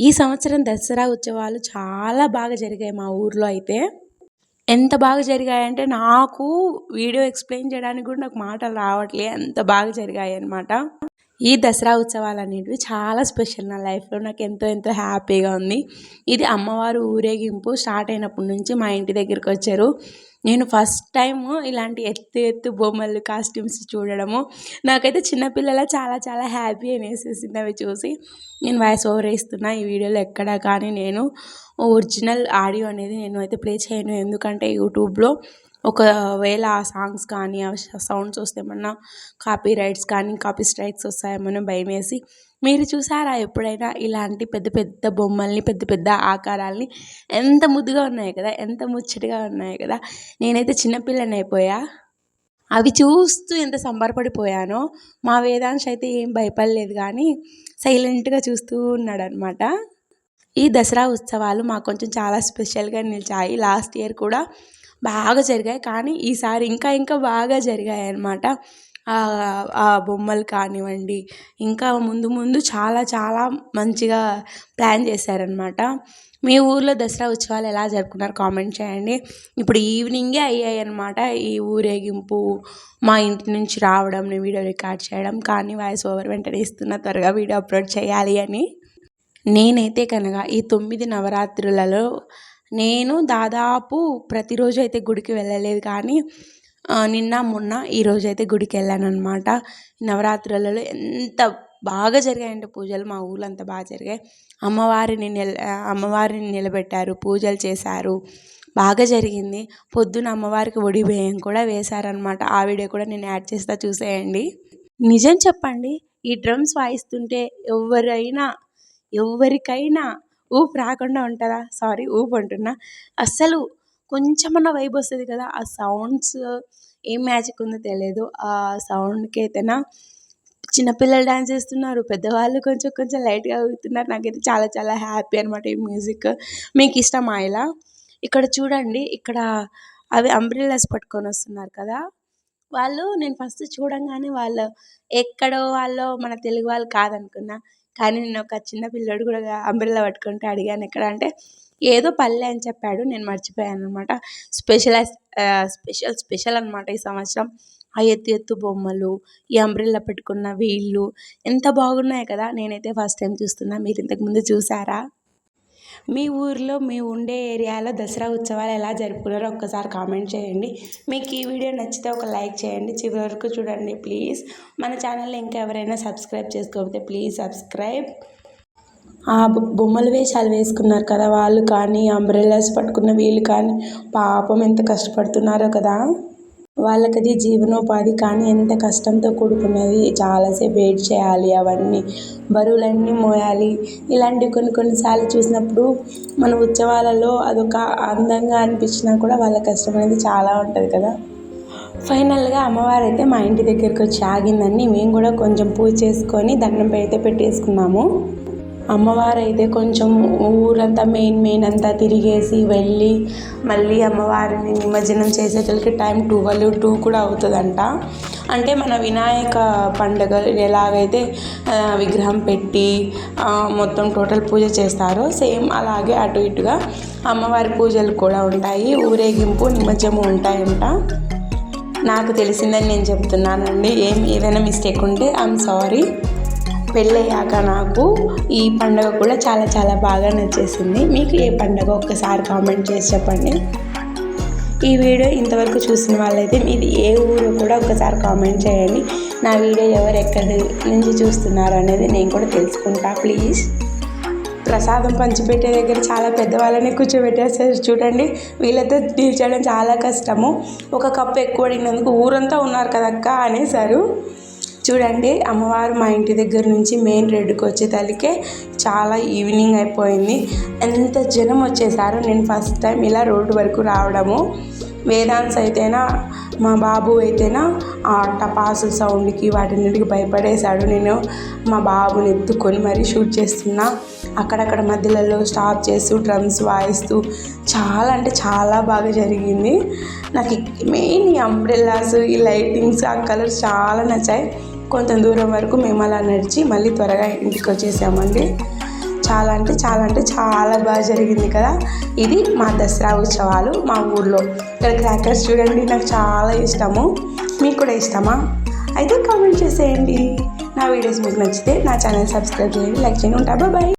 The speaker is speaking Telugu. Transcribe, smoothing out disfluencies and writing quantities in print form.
ఈ సంవత్సరం దసరా ఉత్సవాలు చాలా బాగా జరిగాయి మా ఊర్లో అయితే. ఎంత బాగా జరిగాయంటే నాకు వీడియో ఎక్స్‌ప్లెయిన్ చేయడానికి కూడా నాకు మాటలు రావట్లే. అంత బాగా జరిగాయన్నమాట. ఈ దసరా ఉత్సవాలనేటివి చాలా స్పెషల్ నా లైఫ్‌లో. నాకు ఎంతో ఎంతో హ్యాపీగా ఉంది. ఇది అమ్మవారు ఊరేగింపు స్టార్ట్ అయినప్పటి నుంచి మా ఇంటి దగ్గరకొచ్చారు. నేను ఫస్ట్ టైము ఇలాంటి ఎత్తు ఎత్తు బొమ్మలు కాస్ట్యూమ్స్ చూడడము. నాకైతే చిన్న పిల్లల చాలా చాలా హ్యాపీ అనేసేసింది అవి చూసి. నేను వాయిస్ ఓవర్ ఇస్తున్నా ఈ వీడియోలో ఎక్కడ కానీ నేను ఒరిజినల్ ఆడియో అనేది నేను అయితే ప్లే చేయను. ఎందుకంటే యూట్యూబ్‌లో ఒకవేళ ఆ సాంగ్స్ కానీ ఆ సౌండ్స్ వస్తే ఏమన్నా కాపీ రైట్స్ కానీ కాపీ స్ట్రైక్స్ వస్తాయేమో భయమేసి. మీరు చూసారా ఎప్పుడైనా ఇలాంటి పెద్ద పెద్ద బొమ్మల్ని, పెద్ద పెద్ద ఆకారాల్ని? ఎంత ముద్దుగా ఉన్నాయి కదా, ఎంత ముచ్చటగా ఉన్నాయి కదా. నేనైతే చిన్నపిల్లని అయిపోయా. అవి చూస్తూ ఎంత సంబరపడిపోయానో. మా వేదాంశ్ అయితే ఏం భయపడలేదు కానీ సైలెంట్గా చూస్తూ ఉన్నాడనమాట. ఈ దసరా ఉత్సవాలు మాకు కొంచెం చాలా స్పెషల్గా నిలిచాయి. లాస్ట్ ఇయర్ కూడా బాగా జరిగాయి, కానీ ఈసారి ఇంకా ఇంకా బాగా జరిగాయి అన్నమాట. ఆ బొమ్మలు కానివ్వండి, ఇంకా ముందు ముందు చాలా చాలా మంచిగా ప్లాన్ చేశారనమాట. మీ ఊర్లో దసరా ఉత్సవాలు ఎలా జరుపుకున్నారు కామెంట్ చేయండి. ఇప్పుడు ఈవినింగే అయ్యాయి అన్నమాట ఈ ఊరేగింపు. మా ఇంటి నుంచి రావడం, నేను వీడియో రికార్డ్ చేయడం, కానీ వాయిస్ ఓవర్ వెంటనే ఇస్తున్నా త్వరగా వీడియో అప్లోడ్ చేయాలి అని. నేనైతే కనుక ఈ 9 నవరాత్రులలో నేను దాదాపు ప్రతిరోజు అయితే గుడికి వెళ్ళలేదు, కానీ నిన్న మొన్న ఈరోజైతే గుడికి వెళ్ళానమాట. నవరాత్రులలో ఎంత బాగా జరిగాయంటే పూజలు మా ఊళ్ళో అంత బాగా జరిగాయి. అమ్మవారిని నిలబెట్టారు, పూజలు చేశారు, బాగా జరిగింది. పొద్దున అమ్మవారికి ఒడి బియ్యం కూడా వేశారనమాట. ఆ వీడియో కూడా నేను యాడ్ చేస్తా, చూసేయండి. నిజం చెప్పండి, ఈ డ్రమ్స్ వాయిస్తుంటే ఎవరికైనా ఊపు రాకుండా ఉంటుందా? సారీ, ఊపు అంటున్నా. అస్సలు కొంచెమన్నా వైబ్ వస్తుంది కదా. ఆ సౌండ్స్ ఏం మ్యాజిక్ ఉందో తెలియదు. ఆ సౌండ్కి అయితేనా చిన్నపిల్లలు డ్యాన్స్ చేస్తున్నారు, పెద్దవాళ్ళు కొంచెం కొంచెం లైట్గా ఊగుతున్నారు. నాకైతే చాలా చాలా హ్యాపీ అనమాట ఈ మ్యూజిక్. మీకు ఇష్టమా ఇలా? ఇక్కడ చూడండి, ఇక్కడ అవి అంబ్రెల్లాస్ పట్టుకొని వస్తున్నారు కదా వాళ్ళు. నేను ఫస్ట్ చూడంగానే వాళ్ళు ఎక్కడో వాళ్ళు మన తెలుగు వాళ్ళు కాదనుకున్నా, కానీ నేను ఒక చిన్న పిల్లోడు కూడా అంబ్రెల్లా పట్టుకుంటే అడిగాను ఎక్కడ అంటే ఏదో పల్లె అని చెప్పాడు, నేను మర్చిపోయాను అనమాట. స్పెషల్ అనమాట ఈ సంవత్సరం. ఆ ఎత్తు ఎత్తు బొమ్మలు, ఈ అంబ్రెల్లా పెట్టుకున్న వీళ్ళు ఎంత బాగున్నాయి కదా. నేనైతే ఫస్ట్ టైం చూస్తున్నా, మీరు ఇంతకుముందు చూసారా? మీ ఊరిలో మీ ఉండే ఏరియాలో దసరా ఉత్సవాలు ఎలా జరుపుకున్నారో ఒక్కసారి కామెంట్ చేయండి. మీకు ఈ వీడియో నచ్చితే ఒక లైక్ చేయండి, చివరి వరకు చూడండి ప్లీజ్. మన ఛానల్ని ఇంకా ఎవరైనా సబ్స్క్రైబ్ చేసుకోకపోతే ప్లీజ్ సబ్స్క్రైబ్. ఆ బొమ్మల వేషాలు వేసుకున్నారు కదా వాళ్ళు కానీ, అంబ్రెల్లాస్ పట్టుకున్న వీళ్ళు కానీ, పాపం ఎంత కష్టపడుతున్నారో కదా. వాళ్ళకది జీవనోపాధి, కానీ ఎంత కష్టంతో కూడుకున్నది. చాలాసేపు వెయిట్ చేయాలి, అవన్నీ బరువులన్నీ మోయాలి. ఇలాంటివి కొన్నిసార్లు చూసినప్పుడు మన ఉత్సవాలలో అదొక అందంగా అనిపించినా కూడా వాళ్ళ కష్టం అనేది చాలా ఉంటుంది కదా. ఫైనల్గా అమ్మవారు అయితే మా ఇంటి దగ్గరికి వచ్చి ఆగిందని మేము కూడా కొంచెం పూజ చేసుకొని దండం పెట్టేసుకున్నాము. అమ్మవారు అయితే కొంచెం ఊరంతా మెయిన్ అంతా తిరిగేసి వెళ్ళి మళ్ళీ అమ్మవారిని నిమజ్జనం చేసేసరికి టైం 2 కూడా అవుతుందంట. అంటే మన వినాయక పండుగ ఎలాగైతే విగ్రహం పెట్టి మొత్తం టోటల్ పూజ చేస్తారో సేమ్ అలాగే అటు ఇటుగా అమ్మవారి పూజలు కూడా ఉంటాయి, ఊరేగింపు నిమజ్జనము ఉంటాయంట. నాకు తెలిసిందని నేను చెప్తున్నానండి. ఏదైనా మిస్టేక్ ఉంటే ఐఎమ్ సారీ. పెళ్ళయ్యాక నాకు ఈ పండుగ కూడా చాలా చాలా బాగా నచ్చేసింది. మీకు ఏ పండుగ ఒక్కసారి కామెంట్ చేసి చెప్పండి. ఈ వీడియో ఇంతవరకు చూసిన వాళ్ళైతే మీది ఏ ఊరు కూడా ఒకసారి కామెంట్ చేయండి. నా వీడియో ఎవరు ఎక్కడి నుంచి చూస్తున్నారు అనేది నేను కూడా తెలుసుకుంటా ప్లీజ్. ప్రసాదం పంచిపెట్టే దగ్గర చాలా పెద్దవాళ్ళని కూర్చోబెట్టేస్తారు చూడండి. వీళ్ళతో డీల్ చేయడం చాలా కష్టము. ఒక కప్పు ఎక్కువ అడిగినందుకు ఊరంతా ఉన్నారు కదక్క అనేసారు. చూడండి, అమ్మవారు మా ఇంటి దగ్గర నుంచి మెయిన్ రోడ్డుకి వచ్చేతలికే చాలా ఈవినింగ్ అయిపోయింది. ఎంత జనం వచ్చేసారు. నేను ఫస్ట్ టైం ఇలా రోడ్డు వరకు రావడము. వేదాంశ్ అయితేనా, మా బాబు అయితేనా ఆ టపాసు సౌండ్కి వాటిన్నిటికి భయపడేశాడు. నేను మా బాబుని ఎత్తుకొని మరీ షూట్ చేస్తున్నా. అక్కడక్కడ మధ్యలలో స్టాప్ చేస్తూ డ్రమ్స్ వాయిస్తూ చాలా అంటే చాలా బాగా జరిగింది. నాకు మెయిన్ ఈ అంబ్రెల్లాస్, ఈ లైటింగ్స్, ఆ కలర్స్ చాలా నచ్చాయి. కొంత దూరం వరకు మేము అలా నడిచి మళ్ళీ త్వరగా ఇంటికి వచ్చేసామండి. చాలా అంటే చాలా అంటే చాలా బాగా జరిగింది కదా. ఇది మా దసరా ఉత్సవాలు మా ఊర్లో. ఇక్కడ క్రాకర్స్ చూడండి, నాకు చాలా ఇష్టము. మీకు కూడా ఇష్టమా? అయితే కామెంట్ చేసేయండి. నా వీడియోస్ మీకు నచ్చితే నా ఛానల్ సబ్స్క్రైబ్ చేయండి, లైక్ చేయండి. ఉంటా, బాయ్.